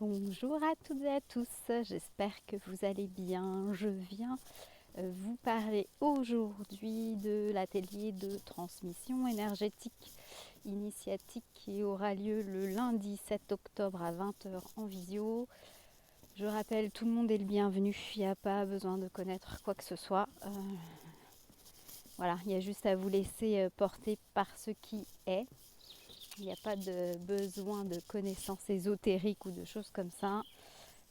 Bonjour à toutes et à tous, j'espère que vous allez bien. Je viens vous parler aujourd'hui de l'atelier de transmission énergétique initiatique qui aura lieu le lundi 7 octobre à 20 h en visio. Je rappelle, tout le monde est le bienvenu, il n'y a pas besoin de connaître quoi que ce soit. Voilà, il y a juste à vous laisser porter par ce qui est. Il n'y a pas de besoin de connaissances ésotériques ou de choses comme ça.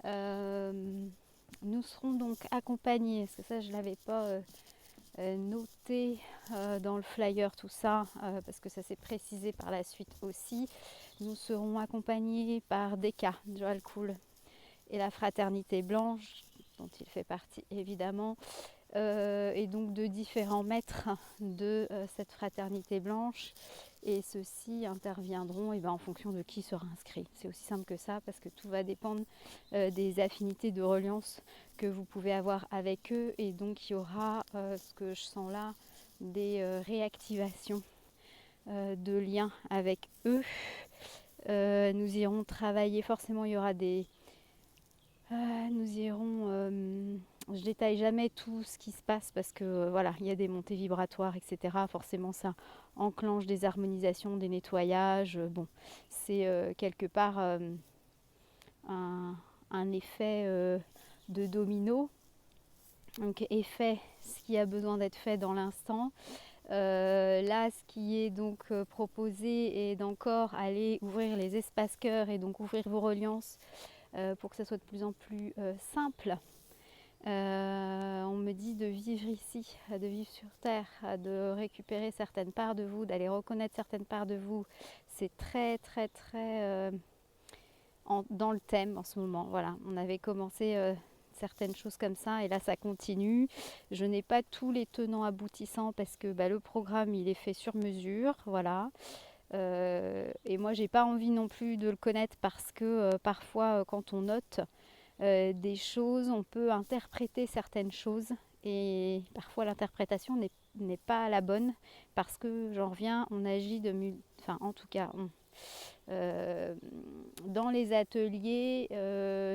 Nous serons donc accompagnés, parce que ça je ne l'avais pas noté dans le flyer, tout ça, parce que ça s'est précisé par la suite aussi. Nous serons accompagnés par Deka, Joel Cool et la Fraternité Blanche, dont il fait partie évidemment, et donc de différents maîtres de cette Fraternité Blanche. Et ceux-ci interviendront en fonction de qui sera inscrit. C'est aussi simple que ça, parce que tout va dépendre des affinités de reliance que vous pouvez avoir avec eux. Et donc il y aura, ce que je sens là, des réactivations de liens avec eux. Nous irons travailler, forcément il y aura des... nous irons... je détaille jamais tout ce qui se passe parce que voilà, il y a des montées vibratoires, etc. Forcément, ça enclenche des harmonisations, des nettoyages. Bon, c'est quelque part un effet de domino. Donc, effet, ce qui a besoin d'être fait dans l'instant. Là, ce qui est donc proposé est d'encore aller ouvrir les espaces cœur et donc ouvrir vos reliances pour que ça soit de plus en plus simple. On me dit de vivre ici, de vivre sur Terre, de récupérer certaines parts de vous, d'aller reconnaître certaines parts de vous. C'est très dans le thème en ce moment. Voilà, on avait commencé certaines choses comme ça et là ça continue. Je n'ai pas tous les tenants aboutissants parce que le programme il est fait sur mesure. Voilà. Et moi j'ai pas envie non plus de le connaître parce que parfois quand on note des choses, on peut interpréter certaines choses et parfois l'interprétation n'est pas la bonne parce que j'en reviens, on agit enfin en tout cas dans les ateliers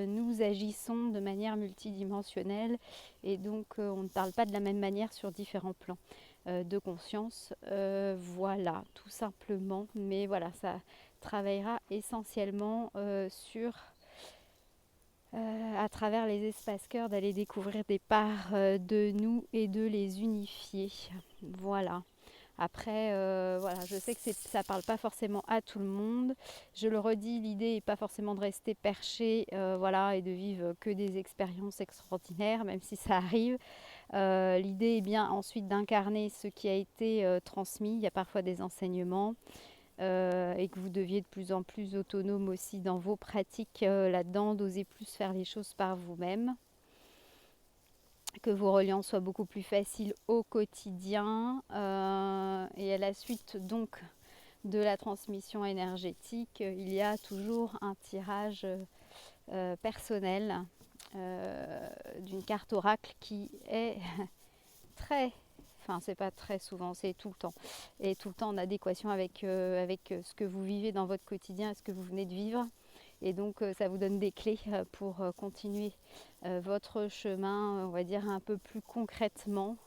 nous agissons de manière multidimensionnelle et donc on ne parle pas de la même manière sur différents plans de conscience. Voilà, tout simplement, mais voilà, ça travaillera essentiellement sur à travers les espaces cœurs, d'aller découvrir des parts de nous et de les unifier. Voilà. Après, voilà, je sais que ça ne parle pas forcément à tout le monde. Je le redis, l'idée n'est pas forcément de rester perché voilà, et de vivre que des expériences extraordinaires, même si ça arrive. L'idée est bien ensuite d'incarner ce qui a été transmis. Il y a parfois des enseignements. Et que vous deviez de plus en plus autonome aussi dans vos pratiques là-dedans, d'oser plus faire les choses par vous-même, que vos reliances soient beaucoup plus faciles au quotidien. Et à la suite donc de la transmission énergétique, il y a toujours un tirage personnel d'une carte oracle qui est très... Enfin, c'est pas très souvent, c'est tout le temps. Et tout le temps en adéquation avec ce que vous vivez dans votre quotidien et ce que vous venez de vivre. Et donc, ça vous donne des clés pour continuer votre chemin, on va dire, un peu plus concrètement.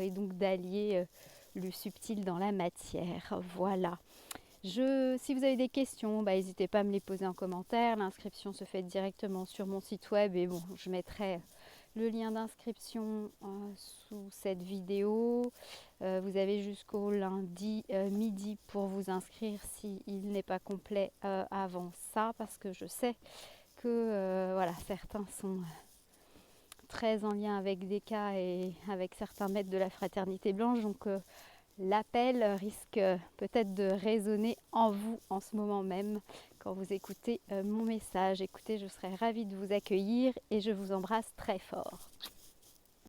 Et donc, d'allier le subtil dans la matière. Voilà. Si vous avez des questions, n'hésitez pas à me les poser en commentaire. L'inscription se fait directement sur mon site web. Et bon, je mettrai le lien d'inscription sous cette vidéo. Vous avez jusqu'au lundi midi pour vous inscrire s'il n'est pas complet avant ça, parce que je sais que voilà, certains sont très en lien avec des cas et avec certains maîtres de la Fraternité Blanche. Donc l'appel risque peut-être de résonner en vous en ce moment même quand vous écoutez mon message. Écoutez, je serais ravie de vous accueillir et je vous embrasse très fort.